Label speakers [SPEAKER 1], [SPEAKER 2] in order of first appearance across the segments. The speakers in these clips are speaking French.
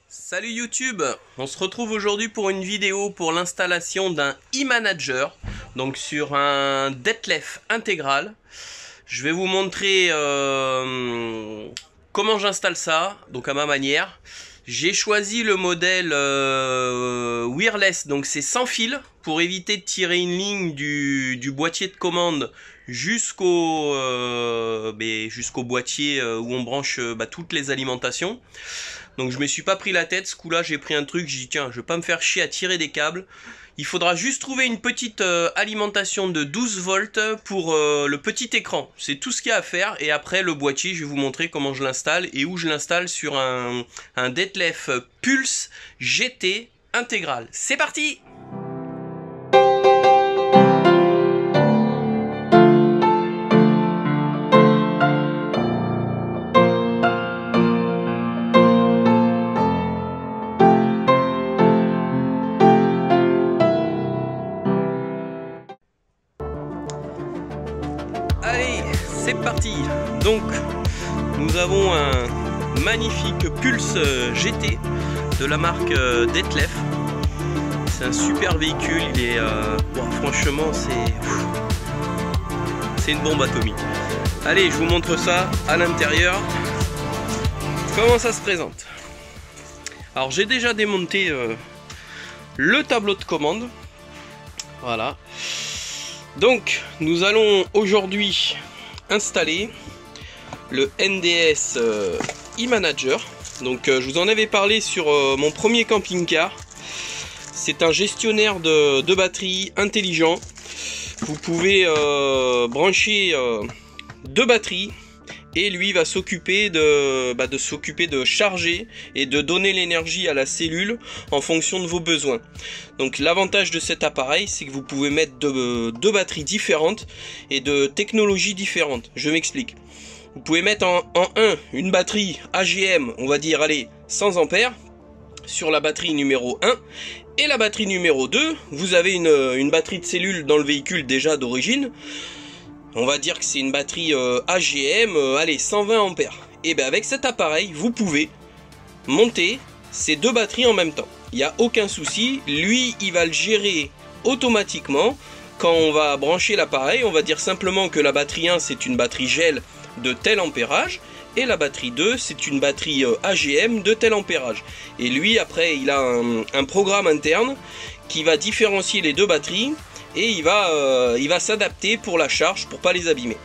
[SPEAKER 1] Salut YouTube, on se retrouve aujourd'hui pour une vidéo pour l'installation d'un e-manager, donc sur un Detlef intégral. Je vais vous montrer comment j'installe ça, donc à ma manière. J'ai choisi le modèle wireless, donc c'est sans fil, pour éviter de tirer une ligne du boîtier de commande jusqu'au boîtier où on branche toutes les alimentations. Donc je me suis pas pris la tête, ce coup-là j'ai pris un truc, j'ai dit tiens, je vais pas me faire chier à tirer des câbles. Il faudra juste trouver une petite alimentation de 12 volts pour le petit écran. C'est tout ce qu'il y a à faire. Et après le boîtier, je vais vous montrer comment je l'installe et où je l'installe sur un Detlef Pulse GT intégral. C'est parti! Allez, c'est parti. Donc, nous avons un magnifique Pulse GT de la marque Detlef. C'est un super véhicule. Il est, franchement, c'est une bombe atomique. Allez, je vous montre ça à l'intérieur. Comment ça se présente? Alors, j'ai déjà démonté le tableau de commande. Voilà. Donc, nous allons aujourd'hui installer le NDS e-manager. Donc, je vous en avais parlé sur mon premier camping-car. C'est un gestionnaire de batterie intelligent. Vous pouvez brancher deux batteries et lui va s'occuper de charger et de donner l'énergie à la cellule en fonction de vos besoins. Donc l'avantage de cet appareil, c'est que vous pouvez mettre deux batteries différentes et de technologies différentes. Je m'explique. Vous pouvez mettre en une batterie AGM, on va dire allez 100 ampères sur la batterie numéro 1, et la batterie numéro 2, vous avez une batterie de cellule dans le véhicule déjà d'origine. On va dire que c'est une batterie AGM, allez 120 ampères. Et bien avec cet appareil, vous pouvez monter ces deux batteries en même temps. Il n'y a aucun souci, lui il va le gérer automatiquement. Quand on va brancher l'appareil, on va dire simplement que la batterie 1 c'est une batterie gel de tel ampérage. Et la batterie 2 c'est une batterie AGM de tel ampérage. Et lui après il a un programme interne qui va différencier les deux batteries. Et il va s'adapter pour la charge pour pas les abîmer.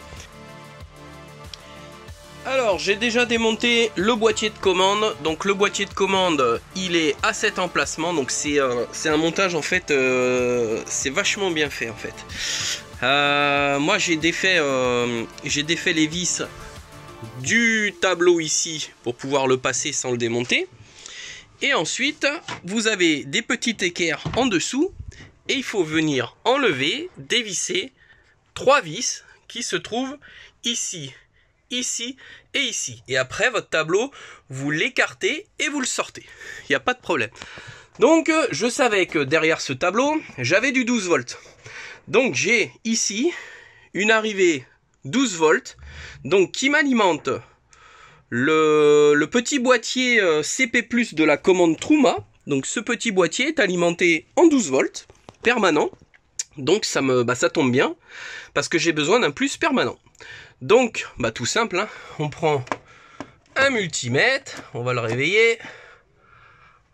[SPEAKER 1] Alors j'ai déjà démonté le boîtier de commande. Donc le boîtier de commande il est à cet emplacement. Donc c'est un montage en fait c'est vachement bien fait en fait. Moi j'ai défait les vis du tableau ici pour pouvoir le passer sans le démonter. Et ensuite vous avez des petites équerres en dessous. Et il faut venir enlever, dévisser 3 vis qui se trouvent ici, ici et ici. Et après, votre tableau, vous l'écartez et vous le sortez. Il n'y a pas de problème. Donc, je savais que derrière ce tableau, j'avais du 12 volts. Donc, j'ai ici une arrivée 12 volts donc qui m'alimente le petit boîtier CP+ de la commande Truma. Donc, ce petit boîtier est alimenté en 12 volts. Permanent, donc ça tombe bien parce que j'ai besoin d'un plus permanent. Donc tout simple, hein, on prend un multimètre, on va le réveiller,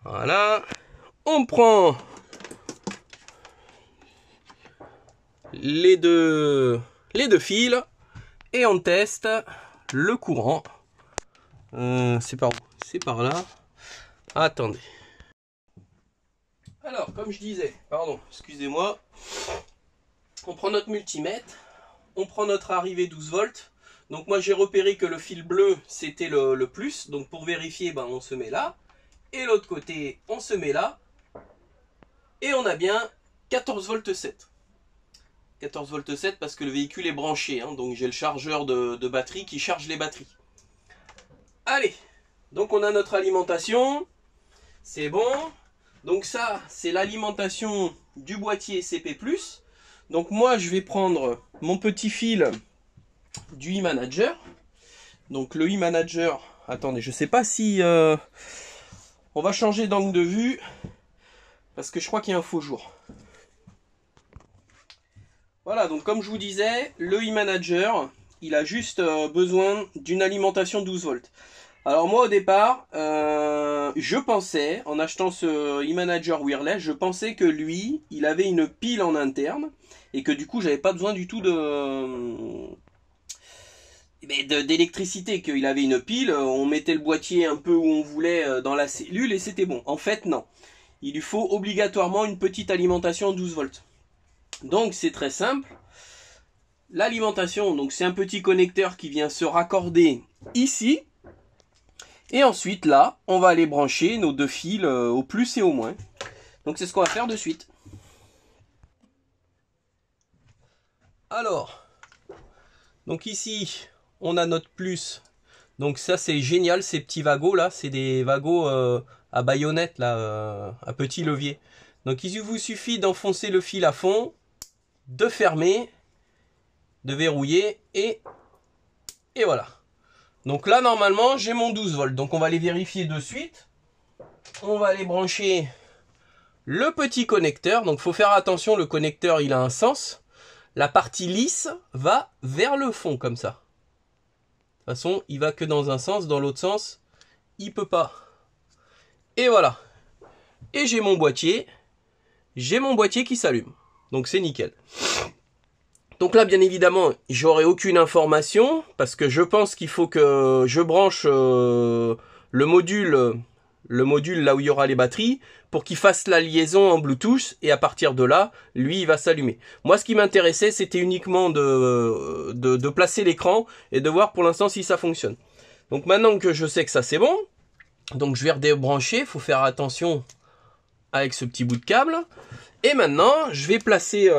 [SPEAKER 1] voilà, on prend les deux fils et on teste le courant. C'est par où? C'est par là. Attendez. Alors, comme je disais, pardon, excusez-moi, on prend notre multimètre, on prend notre arrivée 12 volts. Donc moi j'ai repéré que le fil bleu c'était le plus, donc pour vérifier, on se met là. Et l'autre côté, on se met là. Et on a bien 14 volts 7. 14 volts 7 parce que le véhicule est branché, hein, donc j'ai le chargeur de batterie qui charge les batteries. Allez, donc on a notre alimentation, c'est bon. Donc ça, c'est l'alimentation du boîtier CP+. Donc moi, je vais prendre mon petit fil du e-manager. Donc le e-manager, attendez, je sais pas si On va changer d'angle de vue parce que je crois qu'il y a un faux jour. Voilà, donc comme je vous disais, le eManager, il a juste besoin d'une alimentation 12 volts. Alors moi au départ, je pensais, en achetant ce eManager wireless, je pensais que lui, il avait une pile en interne et que du coup j'avais pas besoin du tout d'électricité, qu'il avait une pile, on mettait le boîtier un peu où on voulait dans la cellule et c'était bon. En fait non, il lui faut obligatoirement une petite alimentation 12 volts. Donc c'est très simple, l'alimentation, donc c'est un petit connecteur qui vient se raccorder ici, et ensuite là, on va aller brancher nos deux fils au plus et au moins. Donc c'est ce qu'on va faire de suite. Alors, donc ici, on a notre plus. Donc ça c'est génial, ces petits wagons là, c'est des wagons à baïonnette là, à petit levier. Donc il vous suffit d'enfoncer le fil à fond, de fermer, de verrouiller et voilà. Donc là normalement j'ai mon 12 volts, donc on va les vérifier de suite. On va aller brancher le petit connecteur, donc faut faire attention, le connecteur il a un sens. La partie lisse va vers le fond comme ça. De toute façon, il va que dans un sens, dans l'autre sens, il peut pas. Et voilà. Et j'ai mon boîtier qui s'allume. Donc c'est nickel. Donc là, bien évidemment, j'aurai aucune information parce que je pense qu'il faut que je branche le module là où il y aura les batteries pour qu'il fasse la liaison en Bluetooth et à partir de là, lui, il va s'allumer. Moi, ce qui m'intéressait, c'était uniquement de placer l'écran et de voir pour l'instant si ça fonctionne. Donc maintenant que je sais que ça c'est bon, donc je vais redébrancher, il faut faire attention avec ce petit bout de câble. Et maintenant, je vais placer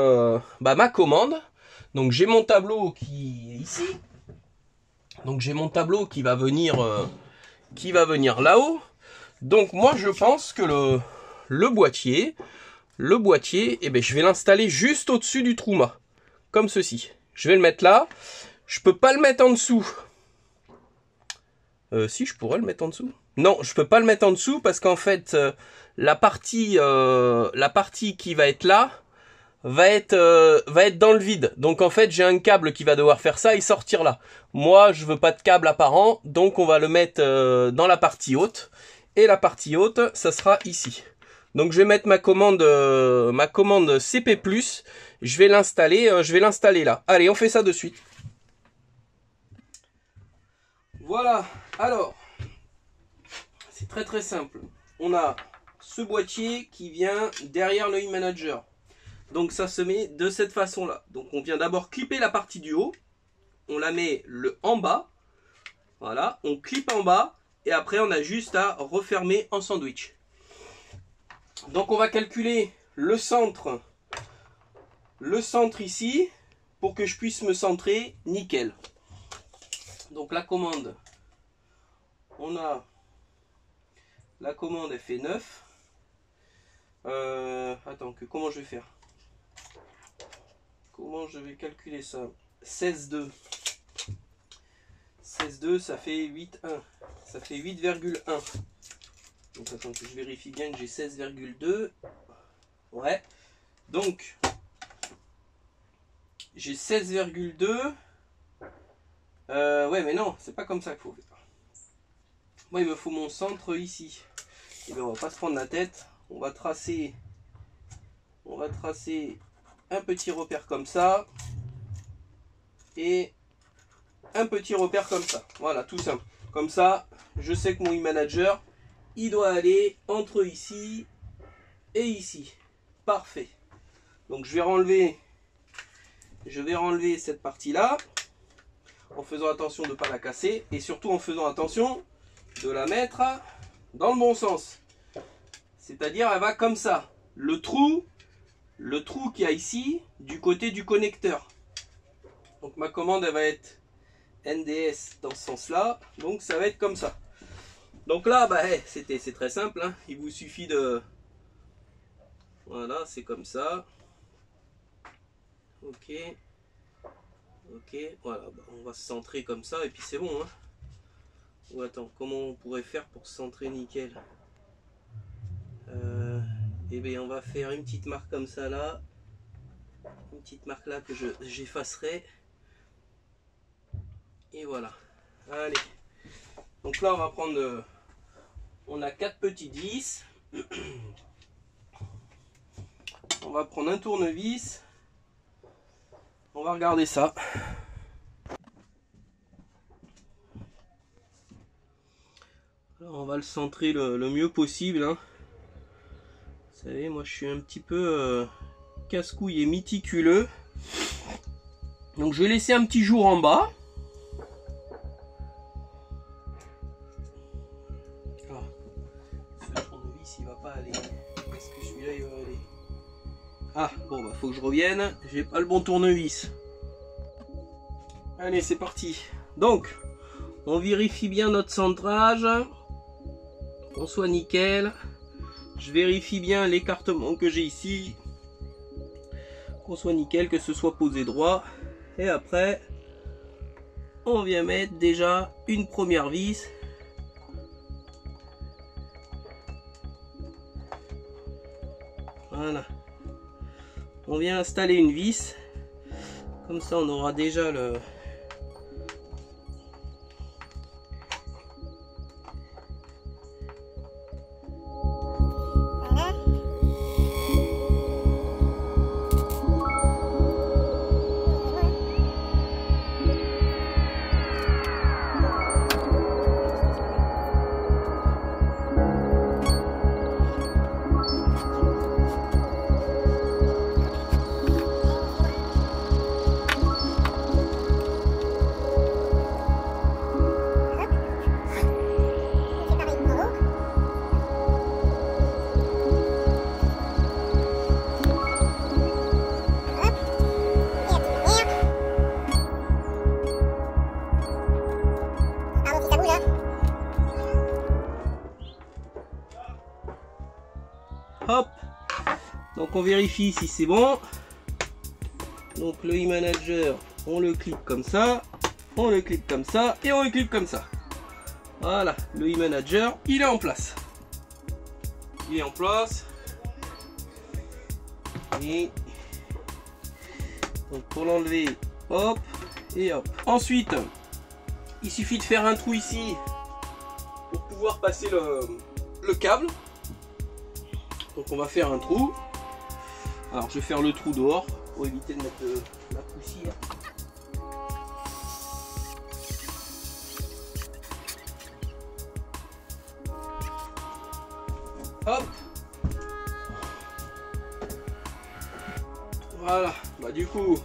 [SPEAKER 1] ma commande. Donc j'ai mon tableau qui est ici. Donc j'ai mon tableau qui va venir là-haut. Donc moi je pense que le boîtier, je vais l'installer juste au-dessus du trou-mât. Comme ceci. Je vais le mettre là. Je peux pas le mettre en dessous. Si, je pourrais le mettre en dessous. Non, je peux pas le mettre en dessous parce qu'en fait, la partie qui va être là va être dans le vide. Donc en fait, j'ai un câble qui va devoir faire ça et sortir là. Moi, je veux pas de câble apparent, donc on va le mettre dans la partie haute. Et la partie haute, ça sera ici. Donc je vais mettre ma commande CP+. Je vais l'installer là. Allez, on fait ça de suite. Voilà. Alors, c'est très très simple. On a ce boîtier qui vient derrière le eManager. Donc ça se met de cette façon là. Donc on vient d'abord clipper la partie du haut. On la met en bas. Voilà, on clippe en bas. Et après on a juste à refermer en sandwich. Donc on va calculer le centre ici. Pour que je puisse me centrer nickel. Donc la commande. On a la commande, elle fait 9. Attends, comment je vais faire? Comment je vais calculer ça? 16,2. 16,2, ça fait 8,1. Ça fait 8,1. Donc attends que je vérifie bien que j'ai 16,2. Ouais. Donc, j'ai 16,2. Ouais, mais non, c'est pas comme ça qu'il faut faire. Moi, il me faut mon centre ici. Et bien, on va pas se prendre la tête. On va tracer un petit repère comme ça. Et un petit repère comme ça. Voilà, tout simple. Comme ça, je sais que mon eManager, il doit aller entre ici et ici. Parfait. Donc, je vais renlever cette partie-là. En faisant attention de ne pas la casser. Et surtout en faisant attention de la mettre dans le bon sens. C'est-à-dire, elle va comme ça. Le trou qu'il y a ici, du côté du connecteur. Donc ma commande, elle va être NDS dans ce sens-là. Donc ça va être comme ça. Donc là, c'est très simple. Hein. Il vous suffit de... Voilà, c'est comme ça. Ok. Ok, voilà. On va se centrer comme ça et puis c'est bon. Hein. Ou attends, comment on pourrait faire pour se centrer nickel? Et bien on va faire une petite marque comme ça là, une petite marque là que j'effacerai, et voilà. Allez, donc là on va prendre, on a 4 petites vis, on va prendre un tournevis, on va regarder ça. Alors on va le centrer le mieux possible, hein. Vous savez, moi je suis un petit peu casse-couille et méticuleux. Donc je vais laisser un petit jour en bas. Ah, ce tournevis il va pas aller. Est-ce que celui-là il va aller? Ah bon bah faut que je revienne. J'ai pas le bon tournevis. Allez c'est parti. Donc on vérifie bien notre centrage. Qu'on soit nickel. Je vérifie bien l'écartement que j'ai ici, qu'on soit nickel, que ce soit posé droit. Et après, on vient mettre déjà une première vis. Voilà. On vient installer une vis. Comme ça, on aura déjà le... Hop, donc on vérifie si c'est bon. Donc le e-manager, on le clique comme ça, on le clique comme ça et on le clique comme ça. Voilà, le e-manager, il est en place. Il est en place. Et donc pour l'enlever, hop et hop. Ensuite, il suffit de faire un trou ici pour pouvoir passer le câble. Donc on va faire un trou. Alors je vais faire le trou dehors pour éviter de mettre la poussière. Hop. Voilà. Bah du coup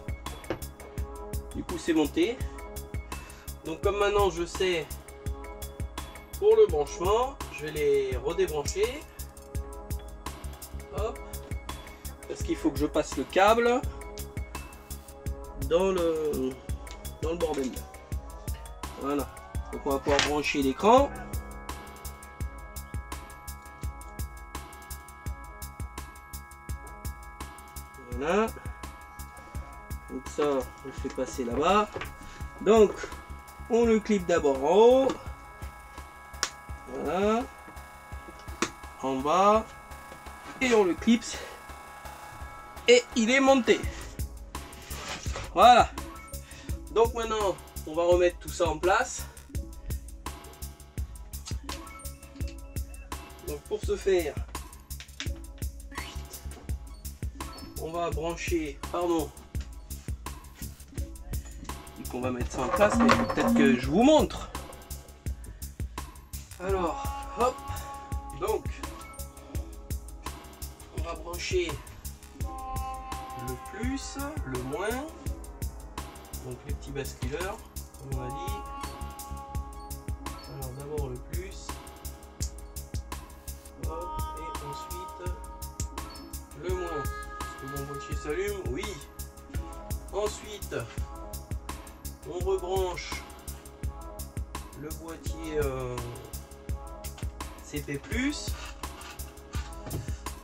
[SPEAKER 1] c'est monté. Donc comme maintenant je sais pour le branchement, je vais les redébrancher. Hop. Parce qu'il faut que je passe le câble dans le bordel. Voilà. Donc on va pouvoir brancher l'écran. Voilà. Donc ça, on le fait passer là-bas. Donc on le clip d'abord en haut. Voilà. En bas. Et on le clipse. Et il est monté. Voilà. Donc maintenant, on va remettre tout ça en place. Donc pour ce faire, on va brancher, pardon, et qu'on va mettre ça en place, mais peut-être que je vous montre. Alors, hop, donc, on va brancher le plus, le moins, donc les petits basculeurs, comme on a dit. Alors d'abord le plus, hop, et ensuite le moins. Est-ce que mon boîtier s'allume? Oui. Ensuite, on rebranche le boîtier CP+.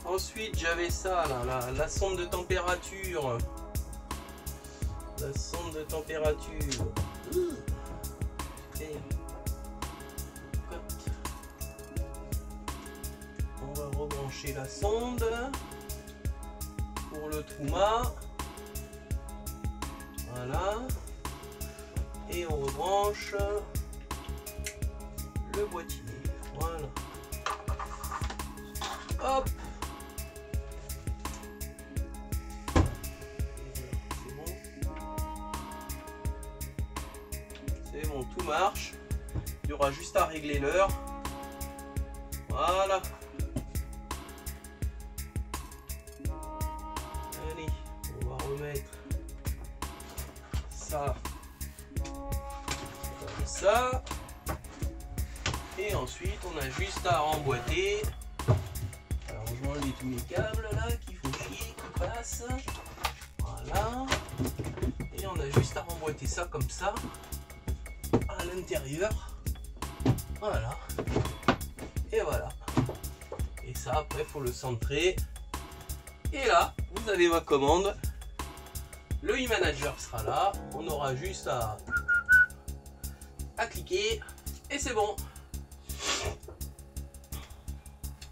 [SPEAKER 1] Ensuite, j'avais ça là, la sonde de température. La sonde de température. On va rebrancher. rebrancher la sonde pour le Truma. Voilà. Et on rebranche le boîtier. Voilà. Hop. C'est bon. C'est bon, tout marche. Il y aura juste à régler l'heure. Voilà. Allez, on va remettre ça comme ça. Et ensuite, on a juste à remboîter. Alors, je vais enlever tous mes câbles là qui font chier, qui passent. Voilà. Et on a juste à remboîter ça comme ça à l'intérieur. Voilà. Et voilà. Et ça, après, il faut le centrer. Et là, vous avez ma commande. Le e-manager sera là. On aura juste à cliquer. Et c'est bon.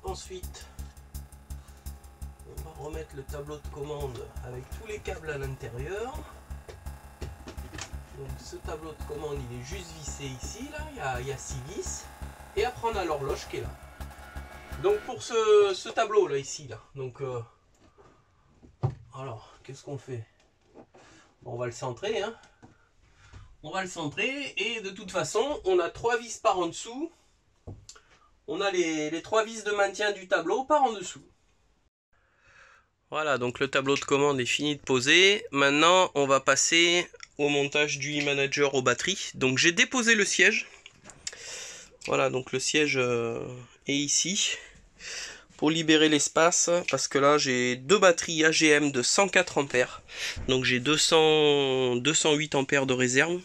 [SPEAKER 1] Ensuite, on va remettre le tableau de commande avec tous les câbles à l'intérieur. Donc ce tableau de commande, il est juste vissé ici. Là, il y a 6 vis. Et après, on a l'horloge qui est là. Donc pour ce tableau là ici là, donc alors qu'est-ce qu'on fait? On va le centrer, hein. On va le centrer et de toute façon on a 3 vis par en dessous. On a les 3 vis de maintien du tableau par en dessous. Voilà, donc le tableau de commande est fini de poser. Maintenant on va passer au montage du e-manager aux batteries. Donc j'ai déposé le siège. Voilà, donc le siège est ici. Pour libérer l'espace, parce que là j'ai 2 batteries AGM de 104 ampères. Donc j'ai 208 ampères de réserve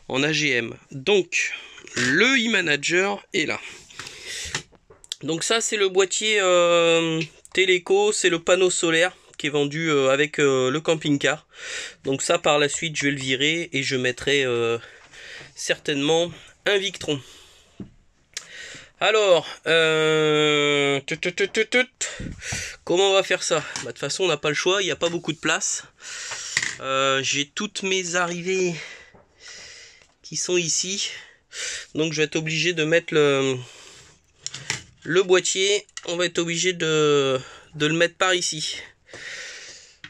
[SPEAKER 1] en AGM. Donc le e-manager est là. Donc ça c'est le boîtier Teleco, c'est le panneau solaire qui est vendu avec le camping-car. Donc ça par la suite je vais le virer et je mettrai certainement un Victron. Alors, comment on va faire ça? De toute façon, on n'a pas le choix, il n'y a pas beaucoup de place. J'ai toutes mes arrivées qui sont ici. Donc, je vais être obligé de mettre le boîtier. On va être obligé de le mettre par ici.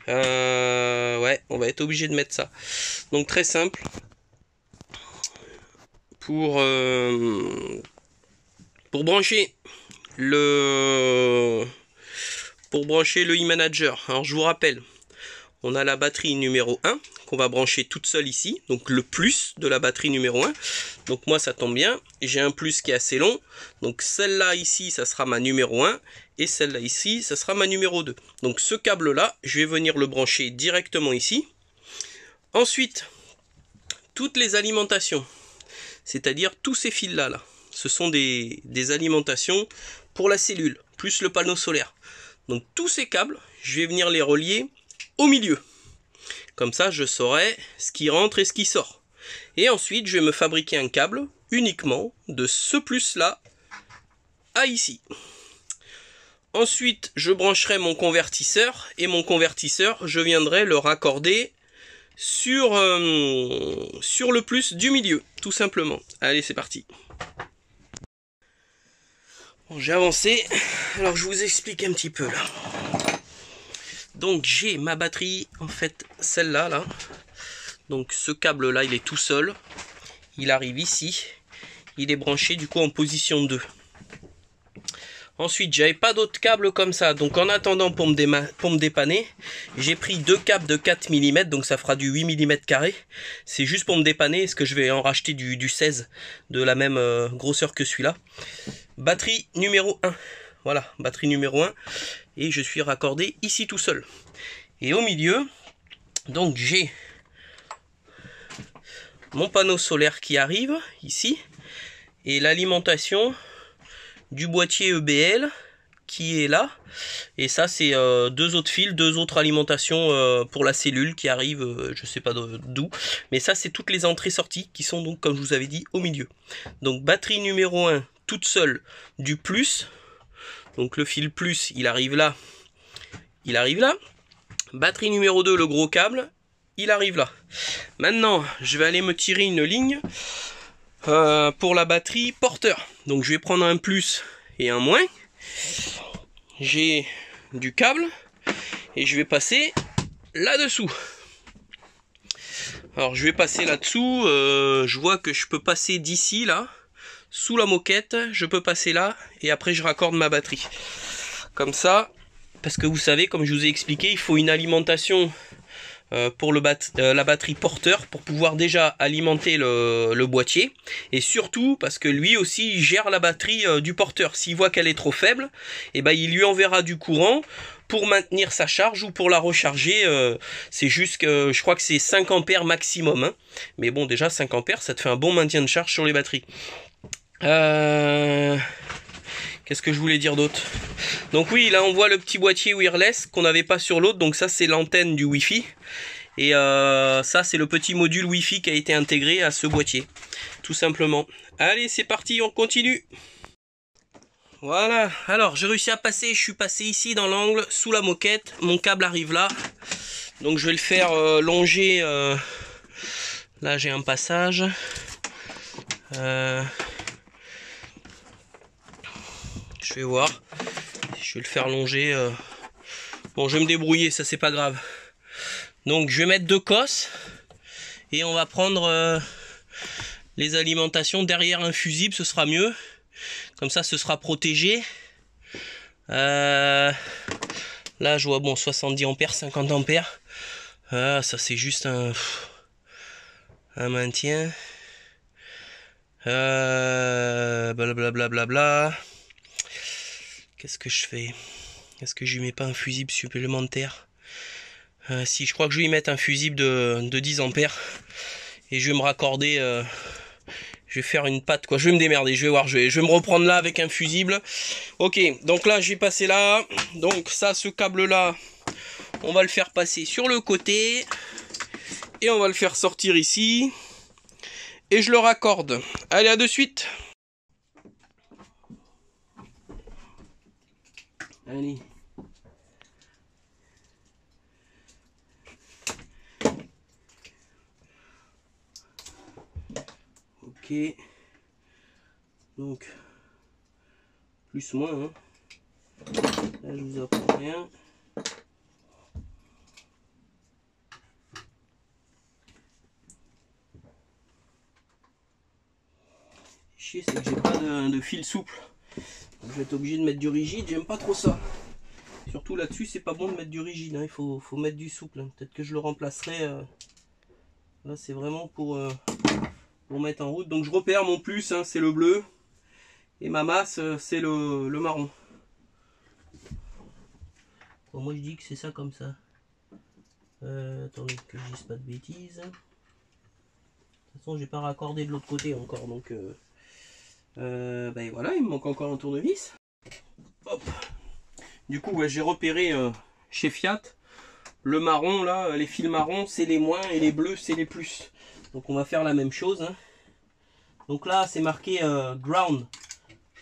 [SPEAKER 1] Ouais, on va être obligé de mettre ça. Donc, très simple. Pour brancher le e-manager, alors je vous rappelle, on a la batterie numéro 1 qu'on va brancher toute seule ici, donc le plus de la batterie numéro 1. Donc moi ça tombe bien, j'ai un plus qui est assez long, donc celle-là ici ça sera ma numéro 1 et celle-là ici ça sera ma numéro 2. Donc ce câble là, je vais venir le brancher directement ici. Ensuite, toutes les alimentations, c'est-à-dire tous ces fils là, ce sont des alimentations pour la cellule, plus le panneau solaire. Donc tous ces câbles, je vais venir les relier au milieu. Comme ça, je saurai ce qui rentre et ce qui sort. Et ensuite, je vais me fabriquer un câble uniquement de ce plus-là à ici. Ensuite, je brancherai mon convertisseur. Et mon convertisseur, je viendrai le raccorder sur le plus du milieu, tout simplement. Allez, c'est parti. Bon, j'ai avancé, alors je vous explique un petit peu là. Donc j'ai ma batterie, en fait celle-là, là. Donc ce câble là il est tout seul, il arrive ici, il est branché du coup en position 2. Ensuite j'avais pas d'autres câbles comme ça, donc en attendant pour me dépanner, j'ai pris 2 câbles de 4 mm, donc ça fera du 8 mm carré. C'est juste pour me dépanner, parce que je vais en racheter du 16 de la même grosseur que celui-là. Batterie numéro 1, voilà, batterie numéro 1, et je suis raccordé ici tout seul. Et au milieu, donc j'ai mon panneau solaire qui arrive ici, et l'alimentation du boîtier EBL qui est là, et ça c'est 2 autres fils, 2 autres alimentations pour la cellule qui arrivent, je sais pas d'où, mais ça c'est toutes les entrées sorties qui sont donc comme je vous avais dit au milieu. Donc batterie numéro 1 toute seule du plus, Donc le fil plus, il arrive là. Il arrive là. Batterie numéro 2, le gros câble, il arrive là. Maintenant, je vais aller me tirer une ligne pour la batterie porteur. Donc je vais prendre un plus et un moins. J'ai du câble et je vais passer là-dessous. Alors je vais passer là-dessous. Je vois que je peux passer d'ici là, sous la moquette. Je peux passer là et après je raccorde ma batterie. Comme ça. Parce que vous savez, comme je vous ai expliqué, il faut une alimentation pour la batterie porteur pour pouvoir déjà alimenter le boîtier. Et surtout parce que lui aussi il gère la batterie du porteur. S'il voit qu'elle est trop faible, et ben, il lui enverra du courant pour maintenir sa charge ou pour la recharger. C'est juste que je crois que c'est 5 ampères maximum. Hein. Mais bon, déjà 5 ampères, ça te fait un bon maintien de charge sur les batteries. Qu'est-ce que je voulais dire d'autre? Donc oui, là on voit le petit boîtier wireless qu'on n'avait pas sur l'autre. Donc ça c'est l'antenne du Wi-Fi. Et ça c'est le petit module Wi-Fi qui a été intégré à ce boîtier. Tout simplement. Allez, c'est parti, on continue. Voilà, alors j'ai réussi à passer. Je suis passé ici dans l'angle, sous la moquette. Mon câble arrive là. Donc je vais le faire longer. Là j'ai un passage. Je vais voir. Je vais le faire longer. Bon, je vais me débrouiller, ça c'est pas grave. Donc je vais mettre 2 cosses. Et on va prendre les alimentations derrière un fusible, ce sera mieux. Comme ça, ce sera protégé. Là, je vois, bon, 70 ampères, 50 ampères. Ça c'est juste un maintien. Blablabla. Qu'est-ce que je fais? Est-ce que je lui mets pas un fusible supplémentaire? Si, je crois que je vais y mettre un fusible de 10 ampères. Et je vais me raccorder. Je vais faire une patte, quoi. Je vais me démerder. Je vais voir. Je vais me reprendre là avec un fusible. Ok, donc là, je vais passer là. Donc ça, ce câble-là, on va le faire passer sur le côté. Et on va le faire sortir ici. Et je le raccorde. Allez, à de suite. Allez. Ok. Donc, plus moins. Hein. Là, je vous apprends rien. Chier, c'est que j'ai pas de fil souple. Donc, je vais être obligé de mettre du rigide. J'aime pas trop ça. Surtout là-dessus, c'est pas bon de mettre du rigide. Hein. Il faut mettre du souple. Hein. Peut-être que je le remplacerai. Là, c'est vraiment pour mettre en route. Donc, je repère mon plus. Hein, c'est le bleu. Et ma masse, c'est le marron. Bon, moi, je dis que c'est ça comme ça. Attendez que je dise pas de bêtises. De toute façon, j'ai pas raccordé de l'autre côté encore. Donc, ben voilà, il me manque encore un tournevis. Hop. Du coup, ouais, j'ai repéré chez Fiat le marron là, les fils marrons c'est les moins et les bleus c'est les plus. Donc on va faire la même chose. Hein. Donc là c'est marqué ground,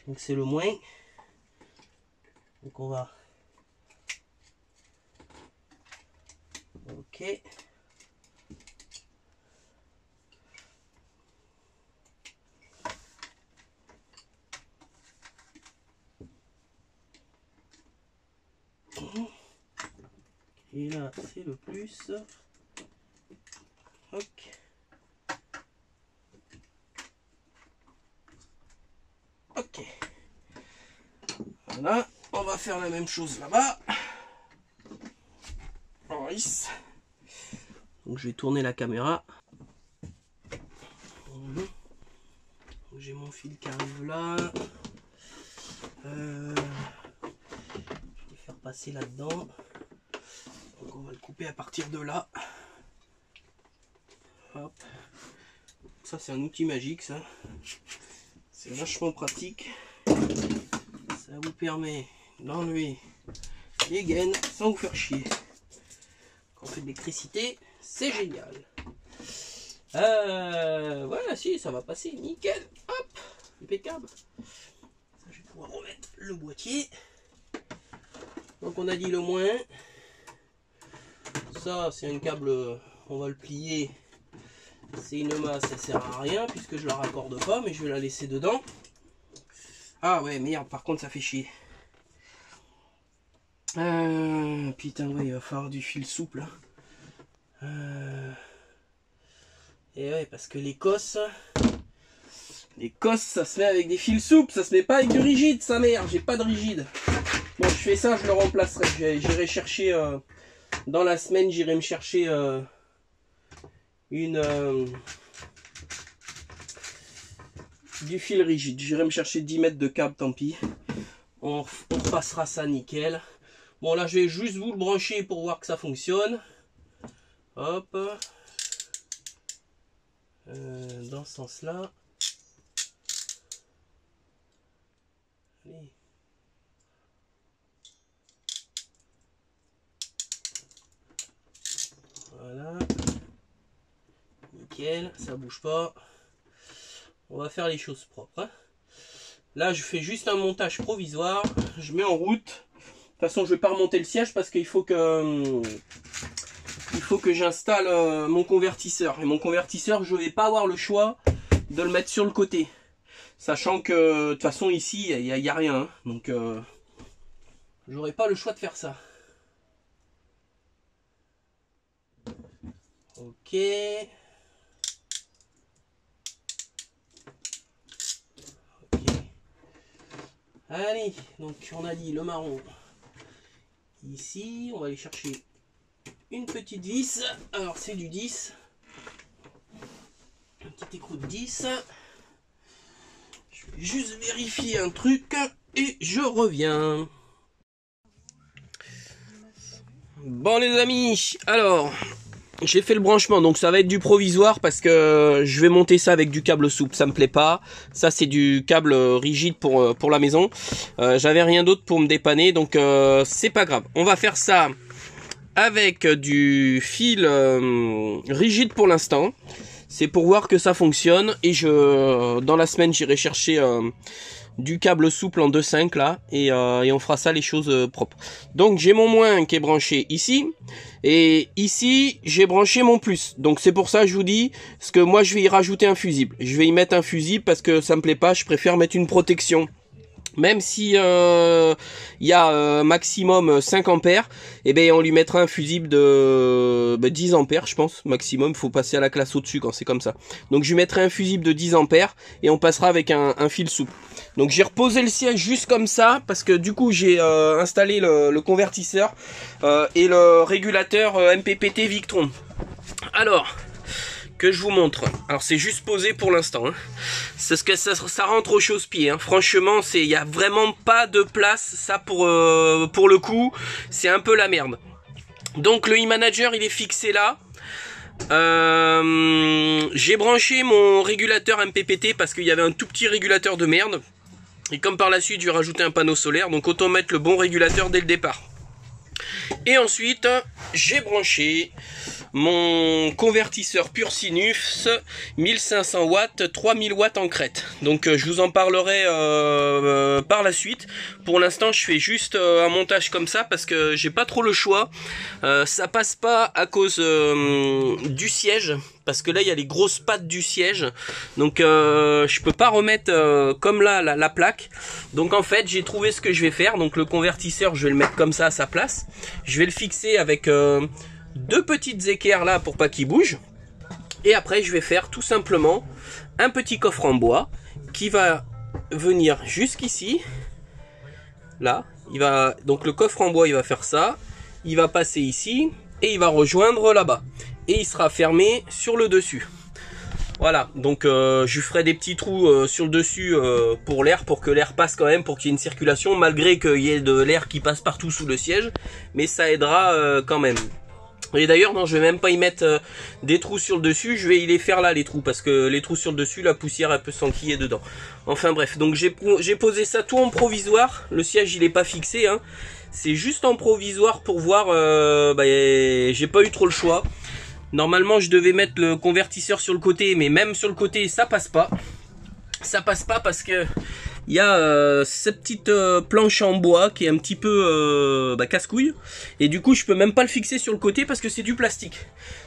[SPEAKER 1] donc c'est le moins. Donc on va. Ok. Et là, c'est le plus. Ok. Ok. Voilà. On va faire la même chose là-bas. Donc je vais tourner la caméra. J'ai mon fil qui arrive là. Je vais le faire passer là-dedans. Donc on va le couper à partir de là. Hop. Ça c'est un outil magique ça. C'est vachement pratique. Ça vous permet d'enlever les gaines sans vous faire chier. Quand on fait de l'électricité, c'est génial. Voilà, si ça va passer nickel. Hop, impeccable. Ça, je vais pouvoir remettre le boîtier. Donc on a dit le moins. Ça c'est un câble, on va le plier. C'est une masse, ça sert à rien puisque je la raccorde pas, mais je vais la laisser dedans. Ah ouais, merde, par contre ça fait chier. Putain, ouais, il va falloir du fil souple. Et ouais, parce que l'Écosse, ça se met avec des fils souples, ça se met pas avec du rigide, sa mère, j'ai pas de rigide. Bon, je fais ça, je le remplacerai. J'irai chercher, dans la semaine, j'irai me chercher du fil rigide. J'irai me chercher 10 mètres de câble, tant pis. On repassera ça nickel. Bon, là, je vais juste vous le brancher pour voir que ça fonctionne. Hop. Dans ce sens-là. Allez. Voilà. Nickel, ça bouge pas. On va faire les choses propres. Hein. Là, je fais juste un montage provisoire. Je mets en route. De toute façon, je vais pas remonter le siège parce qu'il faut que j'installe mon convertisseur. Et mon convertisseur, je vais pas avoir le choix de le mettre sur le côté. Sachant que de toute façon ici, il y a rien. Hein. Donc, j'aurai pas le choix de faire ça. Ok. Allez, donc on a dit le marron. Ici, on va aller chercher une petite vis. Alors c'est du 10. Un petit écrou de 10. Je vais juste vérifier un truc et je reviens. Bon les amis, alors j'ai fait le branchement, donc ça va être du provisoire parce que je vais monter ça avec du câble souple, ça me plaît pas. Ça c'est du câble rigide pour la maison. J'avais rien d'autre pour me dépanner, donc c'est pas grave. On va faire ça avec du fil rigide pour l'instant. C'est pour voir que ça fonctionne et dans la semaine j'irai chercher du câble souple en 2,5 là et on fera ça les choses propres. Donc j'ai mon moins qui est branché ici et ici j'ai branché mon plus. Donc c'est pour ça que je vous dis parce que moi je vais y rajouter un fusible. Je vais y mettre un fusible parce que ça me plaît pas, je préfère mettre une protection. Même si y a maximum 5 ampères, et ben on lui mettra un fusible de 10 ampères, je pense, maximum. Il faut passer à la classe au-dessus quand c'est comme ça. Donc je lui mettrai un fusible de 10 ampères et on passera avec un fil souple. Donc j'ai reposé le siège juste comme ça parce que du coup j'ai installé le convertisseur et le régulateur MPPT Victron. Alors que je vous montre. Alors c'est juste posé pour l'instant. Hein. C'est ce que ça rentre au chausse-pied. Hein. Franchement, il y a vraiment pas de place. Ça pour le coup, c'est un peu la merde. Donc le e-manager, il est fixé là. J'ai branché mon régulateur MPPT parce qu'il y avait un tout petit régulateur de merde. Et comme par la suite, je vais rajouter un panneau solaire. Donc autant mettre le bon régulateur dès le départ. Et ensuite, j'ai branché mon convertisseur Pur Sinus 1500 watts, 3000 watts en crête. Donc je vous en parlerai par la suite. Pour l'instant, je fais juste un montage comme ça parce que j'ai pas trop le choix. Ça passe pas à cause du siège. Parce que là, il y a les grosses pattes du siège. Donc, je peux pas remettre comme là la plaque. Donc, en fait, j'ai trouvé ce que je vais faire. Donc, le convertisseur, je vais le mettre comme ça à sa place. Je vais le fixer avec deux petites équerres là pour pas qu'il bouge. Et après, je vais faire tout simplement un petit coffre en bois qui va venir jusqu'ici. Là, donc le coffre en bois, il va faire ça. Il va passer ici et il va rejoindre là-bas. Et il sera fermé sur le dessus. Voilà, donc je ferai des petits trous sur le dessus pour l'air, pour que l'air passe quand même, pour qu'il y ait une circulation, malgré qu'il y ait de l'air qui passe partout sous le siège. Mais ça aidera quand même. Et d'ailleurs, non, je vais même pas y mettre des trous sur le dessus, je vais y les faire là, les trous, parce que les trous sur le dessus, la poussière, elle peut s'enquiller dedans. Enfin bref, donc j'ai posé ça tout en provisoire, le siège, il est pas fixé, hein. C'est juste en provisoire pour voir, j'ai pas eu trop le choix. Normalement, je devais mettre le convertisseur sur le côté, mais même sur le côté, ça passe pas. Ça passe pas parce que il y a cette petite planche en bois qui est un petit peu casse-couille. Et du coup, je peux même pas le fixer sur le côté parce que c'est du plastique.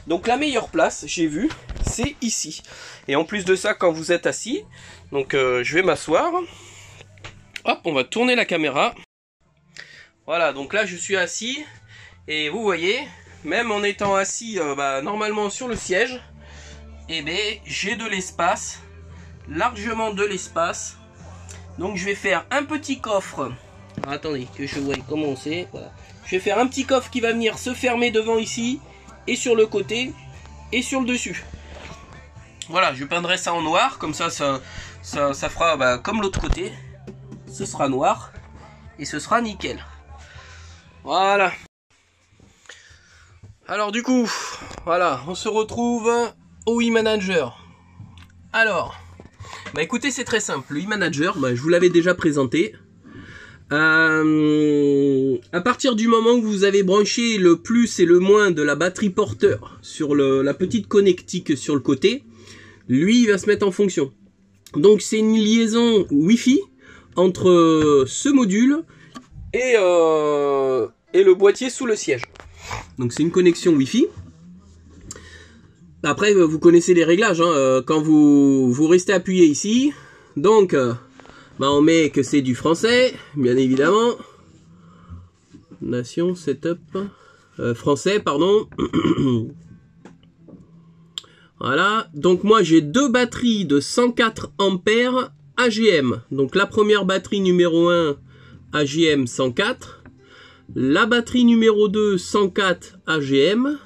[SPEAKER 1] Donc la meilleure place, j'ai vu, c'est ici. Et en plus de ça, quand vous êtes assis, donc je vais m'asseoir. Hop, on va tourner la caméra. Voilà, donc là je suis assis. Et vous voyez, même en étant assis normalement sur le siège, eh bien, j'ai de l'espace, largement de l'espace. Donc je vais faire un petit coffre. Alors, attendez que je vois comment c'est. Voilà. Je vais faire un petit coffre qui va venir se fermer devant ici, et sur le côté, et sur le dessus. Voilà, je peindrai ça en noir, comme ça fera comme l'autre côté. Ce sera noir, et ce sera nickel. Voilà. Alors du coup, voilà, on se retrouve au eManager. Alors, écoutez, c'est très simple. Le eManager, je vous l'avais déjà présenté. À partir du moment où vous avez branché le plus et le moins de la batterie porteur sur la petite connectique sur le côté, lui, il va se mettre en fonction. Donc c'est une liaison Wi-Fi entre ce module et le boîtier sous le siège. Donc c'est une connexion Wi-Fi. Après vous connaissez les réglages, hein. Quand vous restez appuyé ici, donc on met que c'est du français, bien évidemment. Nation, setup, français, pardon. Voilà, donc moi j'ai deux batteries de 104 ampères AGM. Donc la première batterie numéro 1 AGM 104. La batterie numéro 2, 104 AGM.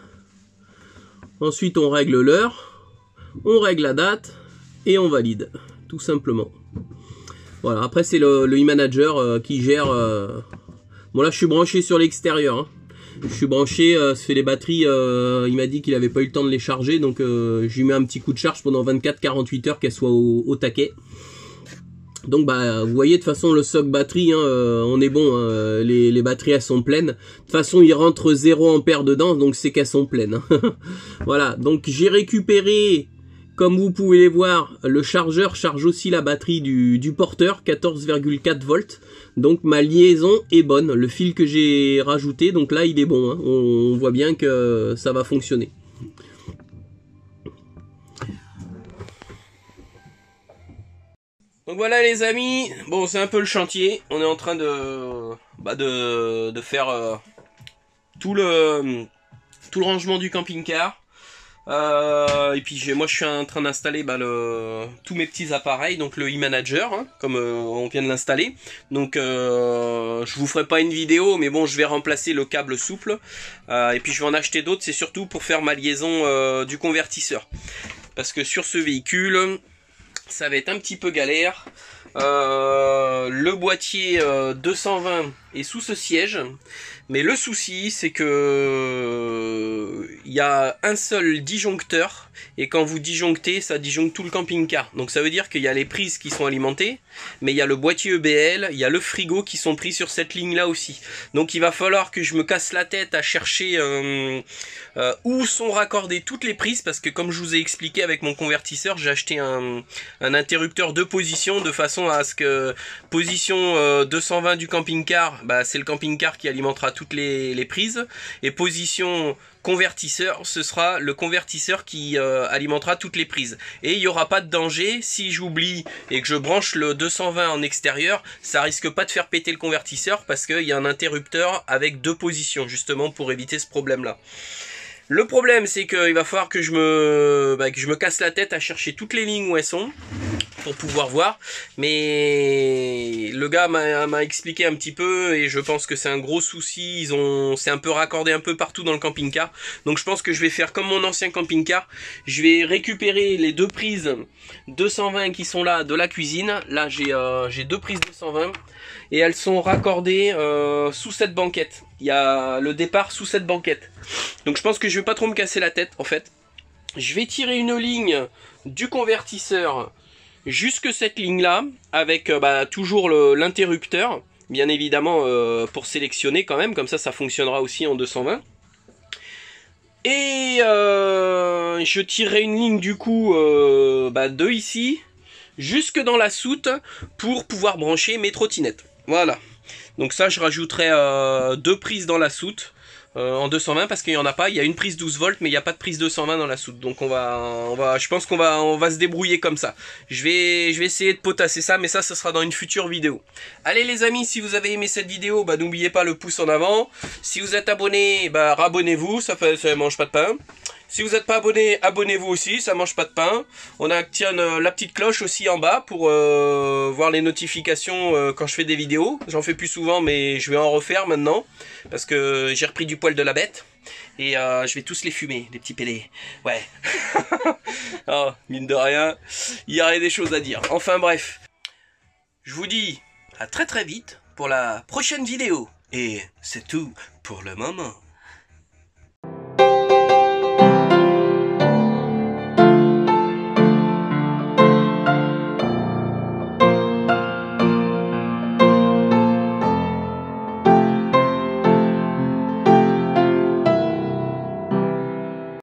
[SPEAKER 1] Ensuite, on règle l'heure, on règle la date et on valide, tout simplement. Voilà, après c'est le eManager qui gère... Bon là, je suis branché sur l'extérieur. Hein. Je suis branché, c'est les batteries, il m'a dit qu'il n'avait pas eu le temps de les charger, donc je lui mets un petit coup de charge pendant 24-48 heures qu'elle soit au taquet. Donc vous voyez, de toute façon le soc batterie, hein, on est bon, hein, les batteries elles sont pleines. De toute façon il rentre 0 ampère dedans, donc c'est qu'elles sont pleines. Hein. Voilà, donc j'ai récupéré, comme vous pouvez les voir, le chargeur charge aussi la batterie du porteur, 14,4 volts. Donc ma liaison est bonne, le fil que j'ai rajouté, donc là il est bon, hein. On voit bien que ça va fonctionner. Donc voilà les amis, bon c'est un peu le chantier, on est en train de faire tout le rangement du camping-car. Et puis moi je suis en train d'installer tous mes petits appareils, donc le eManager, hein, comme on vient de l'installer. Donc je vous ferai pas une vidéo, mais bon je vais remplacer le câble souple. Et puis je vais en acheter d'autres, c'est surtout pour faire ma liaison du convertisseur. Parce que sur ce véhicule... ça va être un petit peu galère. Le boîtier 220 est sous ce siège. Mais le souci, c'est que il y a un seul disjoncteur. Et quand vous disjonctez, ça disjoncte tout le camping-car. Donc ça veut dire qu'il y a les prises qui sont alimentées. Mais il y a le boîtier EBL, il y a le frigo qui sont pris sur cette ligne-là aussi. Donc il va falloir que je me casse la tête à chercher où sont raccordées toutes les prises. Parce que comme je vous ai expliqué avec mon convertisseur, j'ai acheté un interrupteur de position. De façon à ce que position 220 du camping-car, c'est le camping-car qui alimentera toutes les prises. Et position convertisseur, ce sera le convertisseur qui alimentera toutes les prises. Et il n'y aura pas de danger si j'oublie et que je branche le 220 en extérieur, ça risque pas de faire péter le convertisseur parce qu'il y a un interrupteur avec deux positions justement pour éviter ce problème là. Le problème c'est qu'il va falloir que je me casse la tête à chercher toutes les lignes où elles sont pour pouvoir voir, mais le gars m'a expliqué un petit peu et je pense que c'est un gros souci. C'est un peu raccordé un peu partout dans le camping-car, donc je pense que je vais faire comme mon ancien camping-car, je vais récupérer les deux prises 220 qui sont là de la cuisine. Là j'ai deux prises 220 et elles sont raccordées sous cette banquette. Il y a le départ sous cette banquette, donc je pense que je vais pas trop me casser la tête en fait. Je vais tirer une ligne du convertisseur jusque cette ligne là avec toujours l'interrupteur bien évidemment pour sélectionner quand même, comme ça fonctionnera aussi en 220. Et je tirerai une ligne du coup de ici jusque dans la soute pour pouvoir brancher mes trottinettes. Voilà. Donc ça, je rajouterai 2 prises dans la soute en 220 parce qu'il n'y en a pas. Il y a une prise 12 volts, mais il n'y a pas de prise 220 dans la soute. Donc je pense qu'on va se débrouiller comme ça. Je vais essayer de potasser ça, mais ça sera dans une future vidéo. Allez les amis, si vous avez aimé cette vidéo, bah, n'oubliez pas le pouce en avant. Si vous êtes abonné, bah, rabonnez-vous, ça mange pas de pain. Si vous n'êtes pas abonné, abonnez-vous aussi, ça mange pas de pain. On actionne la petite cloche aussi en bas pour voir les notifications quand je fais des vidéos. J'en fais plus souvent, mais je vais en refaire maintenant. Parce que j'ai repris du poil de la bête. Et je vais tous les fumer, les petits pélés. Ouais. Oh, mine de rien, il y aurait des choses à dire. Enfin bref. Je vous dis à très très vite pour la prochaine vidéo. Et c'est tout pour le moment.